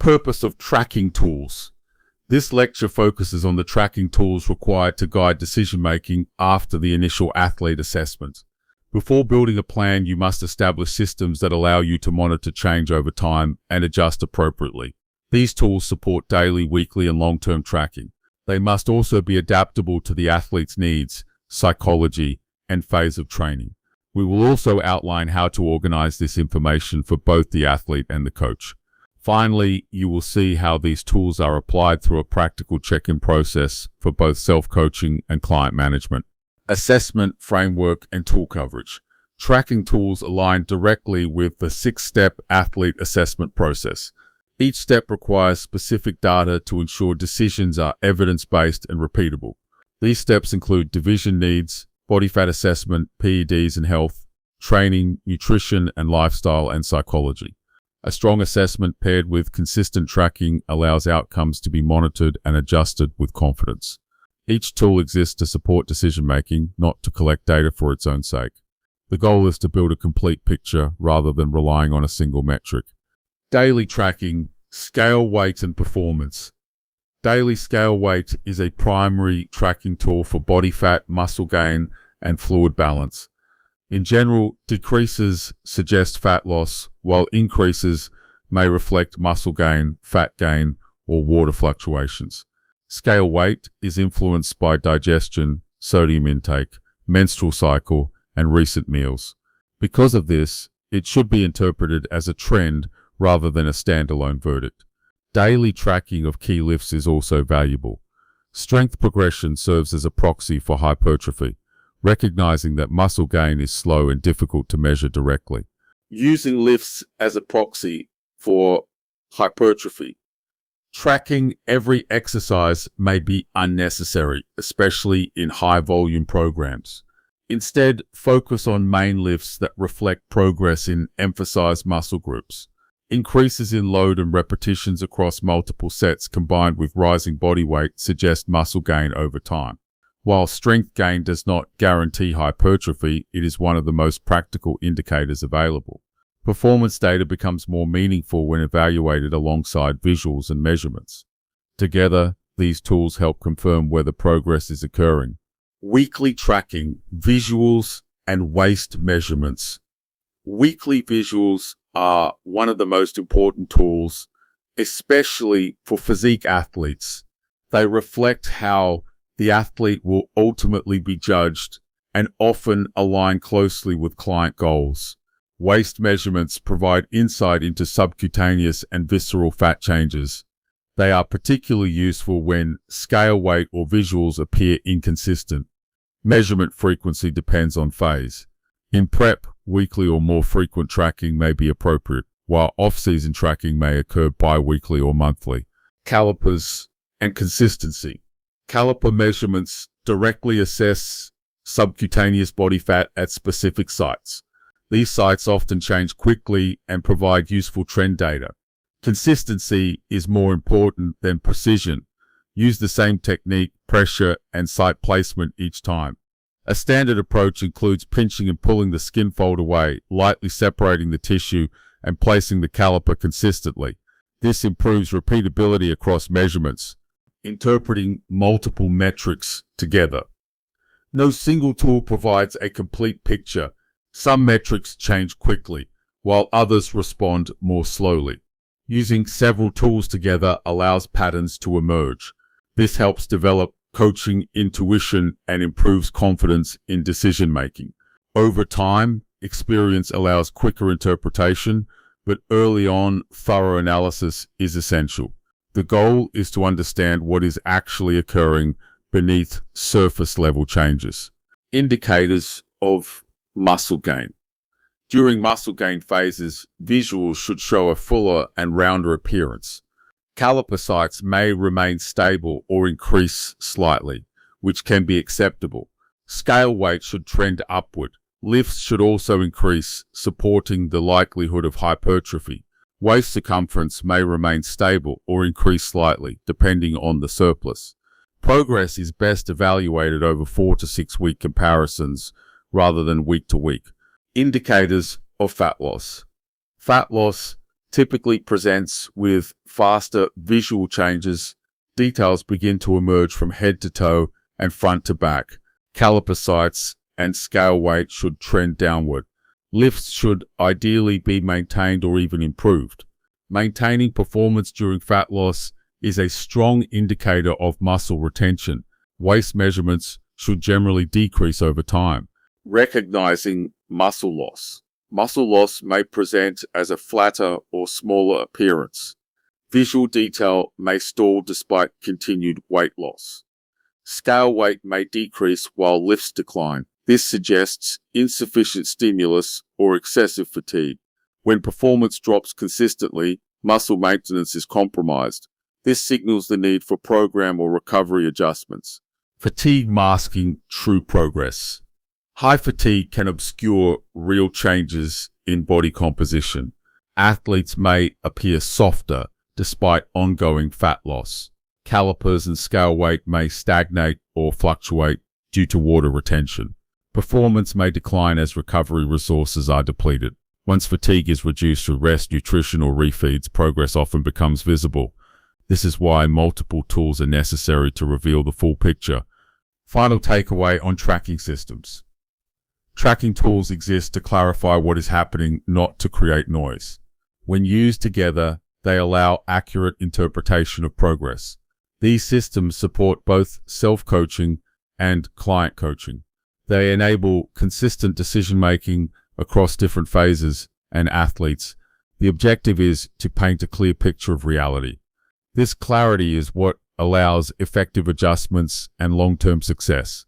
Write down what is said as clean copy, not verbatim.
Purpose of tracking tools. This lecture focuses on the tracking tools required to guide decision-making after the initial athlete assessment. Before building a plan, you must establish systems that allow you to monitor change over time and adjust appropriately. These tools support daily, weekly, and long-term tracking. They must also be adaptable to the athlete's needs, psychology, and phase of training. We will also outline how to organize this information for both the athlete and the coach. Finally, you will see how these tools are applied through a practical check-in process for both self-coaching and client management. Assessment, framework, and tool coverage. Tracking tools align directly with the 6-step athlete assessment process. Each step requires specific data to ensure decisions are evidence-based and repeatable. These steps include division needs, body fat assessment, PEDs and health, training, nutrition and lifestyle, and psychology. A strong assessment paired with consistent tracking allows outcomes to be monitored and adjusted with confidence. Each tool exists to support decision-making, not to collect data for its own sake. The goal is to build a complete picture rather than relying on a single metric. Daily tracking, scale weight and performance. Daily scale weight is a primary tracking tool for body fat, muscle gain, and fluid balance. In general, decreases suggest fat loss, while increases may reflect muscle gain, fat gain, or water fluctuations. Scale weight is influenced by digestion, sodium intake, menstrual cycle, and recent meals. Because of this, it should be interpreted as a trend rather than a standalone verdict. Daily tracking of key lifts is also valuable. Strength progression serves as a proxy for hypertrophy, recognizing that muscle gain is slow and difficult to measure directly. Using lifts as a proxy for hypertrophy. Tracking every exercise may be unnecessary, especially in high-volume programs. Instead, focus on main lifts that reflect progress in emphasized muscle groups. Increases in load and repetitions across multiple sets combined with rising body weight suggest muscle gain over time. While strength gain does not guarantee hypertrophy, it is one of the most practical indicators available. Performance data becomes more meaningful when evaluated alongside visuals and measurements. Together, these tools help confirm whether progress is occurring. Weekly tracking, visuals, and waist measurements. Weekly visuals are one of the most important tools, especially for physique athletes. They reflect how the athlete will ultimately be judged and often align closely with client goals. Waist measurements provide insight into subcutaneous and visceral fat changes. They are particularly useful when scale weight or visuals appear inconsistent. Measurement frequency depends on phase. In prep, weekly or more frequent tracking may be appropriate, while off-season tracking may occur bi-weekly or monthly. Calipers and consistency. Caliper measurements directly assess subcutaneous body fat at specific sites. These sites often change quickly and provide useful trend data. Consistency is more important than precision. Use the same technique, pressure, and site placement each time. A standard approach includes pinching and pulling the skin fold away, lightly separating the tissue, and placing the caliper consistently. This improves repeatability across measurements. Interpreting multiple metrics together. No single tool provides a complete picture. Some metrics change quickly, while others respond more slowly. Using several tools together allows patterns to emerge. This helps develop coaching intuition and improves confidence in decision-making. Over time, experience allows quicker interpretation, but early on, thorough analysis is essential. The goal is to understand what is actually occurring beneath surface-level changes. Indicators of muscle gain. During muscle gain phases, visuals should show a fuller and rounder appearance. Caliper sites may remain stable or increase slightly, which can be acceptable. Scale weight should trend upward. Lifts should also increase, supporting the likelihood of hypertrophy. Waist circumference may remain stable or increase slightly, depending on the surplus. Progress is best evaluated over 4 to 6 week comparisons rather than week to week. Indicators of fat loss. Fat loss typically presents with faster visual changes. Details begin to emerge from head to toe and front to back. Caliper sights and scale weight should trend downward. Lifts should ideally be maintained or even improved. Maintaining performance during fat loss is a strong indicator of muscle retention. Waist measurements should generally decrease over time. Recognizing muscle loss. Muscle loss may present as a flatter or smaller appearance. Visual detail may stall despite continued weight loss. Scale weight may decrease while lifts decline. This suggests insufficient stimulus or excessive fatigue. When performance drops consistently, muscle maintenance is compromised. This signals the need for program or recovery adjustments. Fatigue masking true progress. High fatigue can obscure real changes in body composition. Athletes may appear softer despite ongoing fat loss. Calipers and scale weight may stagnate or fluctuate due to water retention. Performance may decline as recovery resources are depleted. Once fatigue is reduced through rest, nutrition, or refeeds, progress often becomes visible. This is why multiple tools are necessary to reveal the full picture. Final takeaway on tracking systems. Tracking tools exist to clarify what is happening, not to create noise. When used together, they allow accurate interpretation of progress. These systems support both self-coaching and client coaching. They enable consistent decision-making across different phases and athletes. The objective is to paint a clear picture of reality. This clarity is what allows effective adjustments and long-term success.